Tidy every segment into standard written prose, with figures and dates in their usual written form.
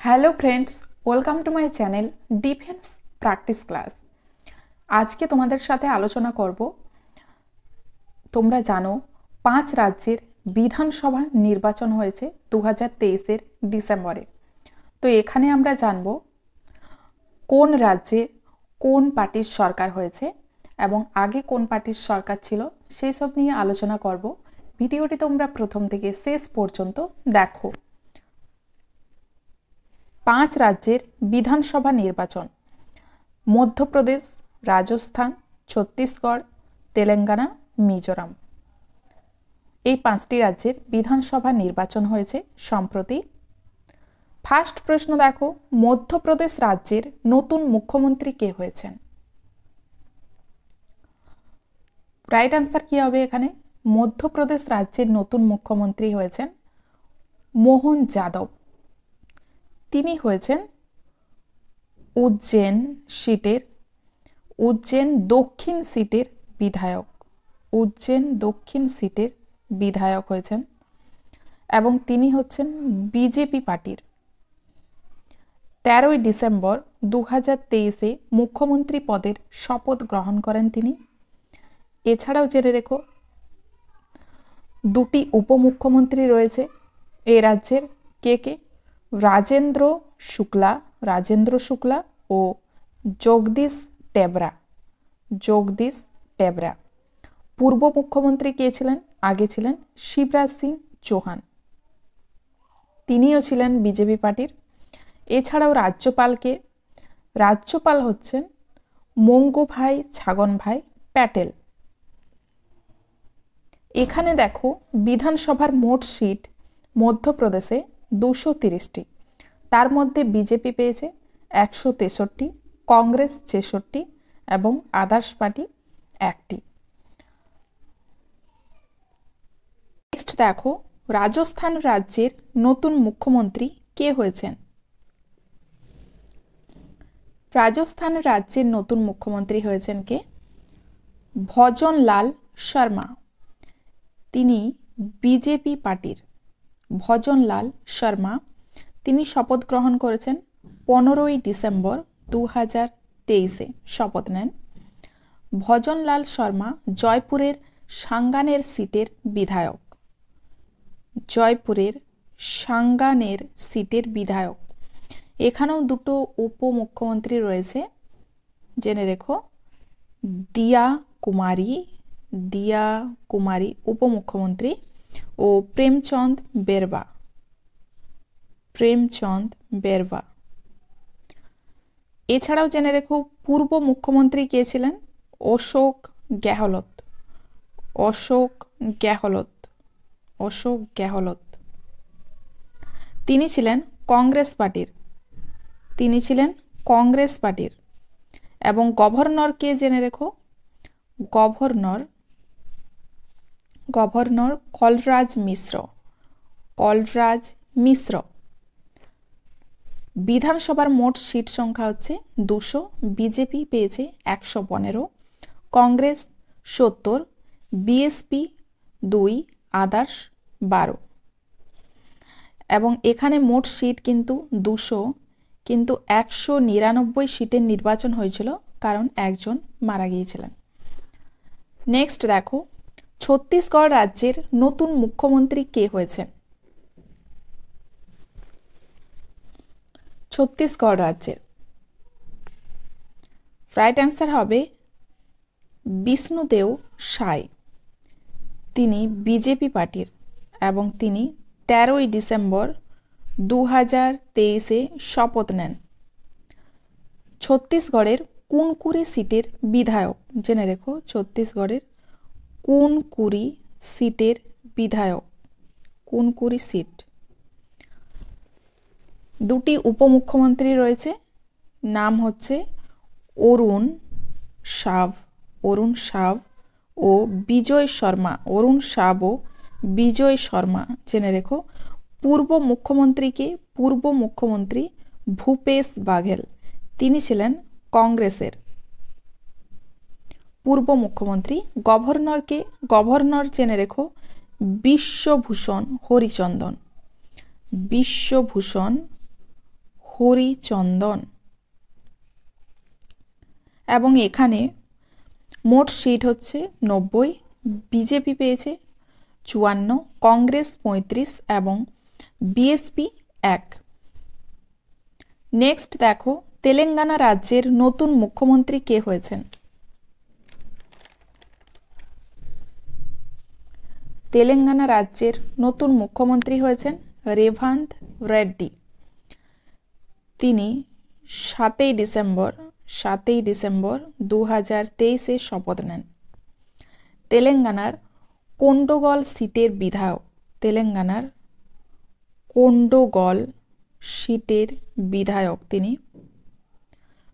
Hello friends, welcome to my channel defence practice class. আজকে তোমাদের সাথে আলোচনা করব, তোমরা জানো 5 রাজ্যের বিধানসভা নির্বাচন হয়েছে 2023-এর ডিসেম্বরে। তো এখানে আমরা জানব কোন রাজ্যে কোন পার্টির সরকার হয়েছে এবং আগে কোন পার্টির সরকার ছিল সেই সব নিয়ে আলোচনা করব। ভিডিওটি তোমরা প্রথম থেকে শেষ পর্যন্ত দেখো। 5 রাজ্যের বিধানসভা নির্বাচন: মধ্যপ্রদেশ, রাজস্থান, ছত্তিশগড়, তেলেঙ্গানা, মিজোরাম। এই 5টি রাজ্যের বিধানসভা নির্বাচন হয়েছে সম্প্রতি। ফার্স্ট প্রশ্ন দেখো, মধ্যপ্রদেশ রাজ্যের নতুন মুখ্যমন্ত্রী কে হয়েছেন? রাইট আনসার কি হবে এখানে? মধ্যপ্রদেশ রাজ্যের নতুন মুখ্যমন্ত্রী হয়েছেন মোহন যাদব। তিনি হয়েছেন উজ্জেন দক্ষিণ সিটের বিধায়ক হয়েছেন এবং তিনি হচ্ছেন বিজেপি পার্টির। 13ই ডিসেম্বর 2023-এ মুখ্যমন্ত্রী পদের শপথ গ্রহণ করেন তিনি। এছাড়াও জেনে রেখো, 2টি উপমুখ্যমন্ত্রী রয়েছে এই রাজ্যের। কে? রাজেন্দ্র শুক্লা ও জগদীশ টেবরা। পূর্ব মুখ্যমন্ত্রী কে ছিলেন? আগে ছিলেন শিবরাজ সিং চৌহান, তিনিও ছিলেন বিজেপি পার্টির। এছাড়াও রাজ্যপাল হচ্ছেন মঙ্গুভাই ছাগনভাই প্যাটেল। এখানে দেখো, বিধানসভার মোট সিট মধ্যপ্রদেশে 230টি, তার মধ্যে বিজেপি পেয়েছে 163, কংগ্রেস 66 এবং আদার্স পার্টি 1টি। নেক্সট দেখো, রাজস্থান রাজ্যের নতুন মুখ্যমন্ত্রী কে হয়েছেন? রাজস্থান রাজ্যের নতুন মুখ্যমন্ত্রী হয়েছেন কে? ভজনলাল শর্মা। তিনি বিজেপি পার্টির। ভজনলাল শর্মা তিনি শপথ গ্রহণ করেছেন 15ই ডিসেম্বর 2023-এ শপথ নেন। ভজনলাল শর্মা জয়পুরের সাঙ্গানের সিটের বিধায়ক। এখানেও 2টো উপমুখ্যমন্ত্রী রয়েছে, জেনে রেখো। দিয়া কুমারী উপমুখ্যমন্ত্রী ও প্রেমচন্দ বেরবা। এছাড়াও জেনে রেখো, পূর্ব মুখ্যমন্ত্রী কে ছিলেন? অশোক গেহলট। তিনি ছিলেন কংগ্রেস পার্টির। এবং গভর্নর কে জেনে রেখো? গভর্নর কলরাজ মিশ্র। বিধানসভার মোট সিট সংখ্যা হচ্ছে 200, বিজেপি পেয়েছে 115, কংগ্রেস 70, বিএসপি 2, আদার্স 12। এবং এখানে মোট সিট কিন্তু 200, কিন্তু 199 সিটের নির্বাচন হয়েছিল কারণ একজন মারা গিয়েছিলেন। নেক্সট দেখো, ছত্তিশগড় রাজ্যের নতুন মুখ্যমন্ত্রী কে হয়েছেন? ছত্তিশগড় রাজ্যের রাইট অ্যান্সার হবে বিষ্ণুদেব সাই। তিনি বিজেপি পার্টির এবং তিনি 13ই ডিসেম্বর 2023-এ শপথ নেন। ছত্তিশগড়ের কুনকুরি সিটের বিধায়ক, জেনে রেখো। ছত্তিশগড়ের কুনকুরি সিটের বিধায়ক, কুনকুরি সিট। 2টি উপমুখ্যমন্ত্রী রয়েছে, নাম হচ্ছে অরুণ সাব ও বিজয় শর্মা। জেনে রেখো। পূর্ব মুখ্যমন্ত্রী ভূপেশ বাঘেল, তিনি ছিলেন কংগ্রেসের পূর্ব মুখ্যমন্ত্রী। গভর্নর জেনে রেখো বিশ্বভূষণ হরিচন্দন। এবং এখানে মোট সিট হচ্ছে 90, বিজেপি পেয়েছে 54, কংগ্রেস 35 এবং বিএসপি 1। নেক্সট দেখো তেলেঙ্গানা রাজ্যের নতুন মুখ্যমন্ত্রী কে হয়েছেন। তেলেঙ্গানা রাজ্যের নতুন মুখ্যমন্ত্রী হয়েছেন রেভান্ত রেড্ডি। তিনি 7 ডিসেম্বর 2023-এ শপথ নেন। তেলেঙ্গানার কোন্ডগল সিটের বিধায়ক, তেলেঙ্গানার কোন্ডগল সিটের বিধায়ক তিনি।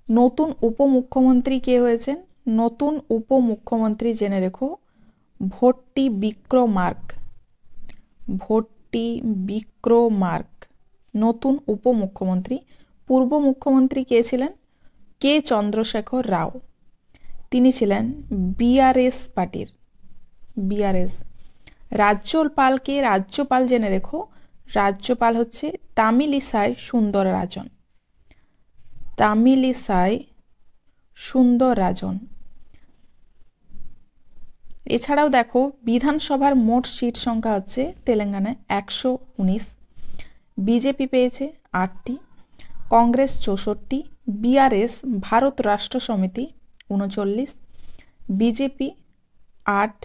নতুন উপমুখ্যমন্ত্রী কে হয়েছেন? নতুন উপমুখ্যমন্ত্রী জেনে রেখো ভট্টি বিক্রমার্ক নতুন উপমুখ্যমন্ত্রী। পূর্ব মুখ্যমন্ত্রী কে ছিলেন? কে চন্দ্রশেখর রাও, তিনি ছিলেন বিআরএস পার্টির। রাজ্যপালকে রাজ্যপাল জেনে রেখো, রাজ্যপাল হচ্ছে তামিলিসাই সুন্দররাজন। এছাড়াও দেখো বিধানসভার মোট সিট সংখ্যা হচ্ছে তেলেঙ্গানায় 119, বিজেপি পেয়েছে 8টি, কংগ্রেস 64, বিআরএস ভারত রাষ্ট্র সমিতি 39, বিজেপি 8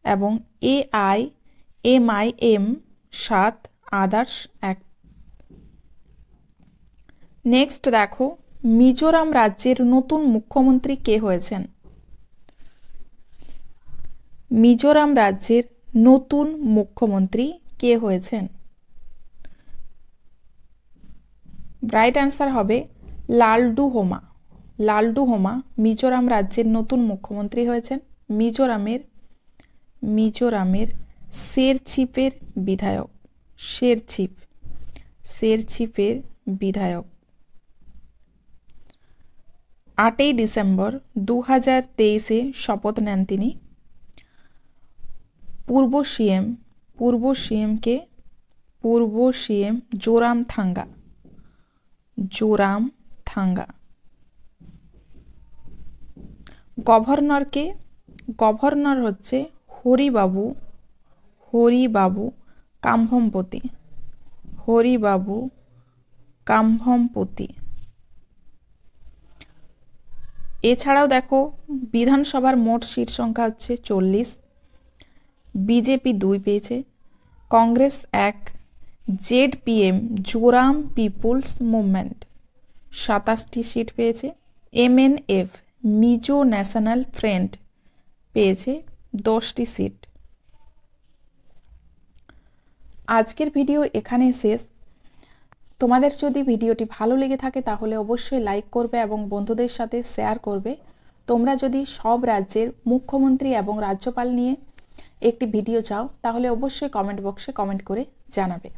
এবং এআইএমআইএম 7, আদার্স 1। নেক্সট দেখো মিজোরাম রাজ্যের নতুন মুখ্যমন্ত্রী কে হয়েছেন। মিজোরাম রাজ্যের নতুন মুখ্যমন্ত্রী কে হয়েছেন? রাইট অ্যান্সার হবে লালডুহোমা। মিজোরাম রাজ্যের নতুন মুখ্যমন্ত্রী হয়েছেন। মিজোরামের শেরচিপের বিধায়ক। 8 ডিসেম্বর 2023-এ শপথ নেন তিনি। পূর্ব সিএম জোরাম থাঙ্গা। গভর্নর হচ্ছে হরিবাবু কাম্ভমপতি। এছাড়াও দেখো বিধানসভার মোট সিট সংখ্যা হচ্ছে 40, বিজেপি 2 পেয়েছে, কংগ্রেস 1, জেডপিএম জোরাম পিপুলস মুভমেন্ট 27টি সিট পেয়েছে, এমএনএফ মিজো ন্যাশনাল ফ্রন্ট পেয়েছে 10টি সিট। আজকের ভিডিও এখানে শেষ। তোমাদের যদি ভিডিওটি ভালো লেগে থাকে তাহলে অবশ্যই লাইক করবে এবং বন্ধুদের সাথে শেয়ার করবে। তোমরা যদি সব রাজ্যের মুখ্যমন্ত্রী এবং রাজ্যপাল নিয়ে একটি ভিডিও চাও তাহলে অবশ্যই কমেন্ট বক্সে কমেন্ট করে জানাবে।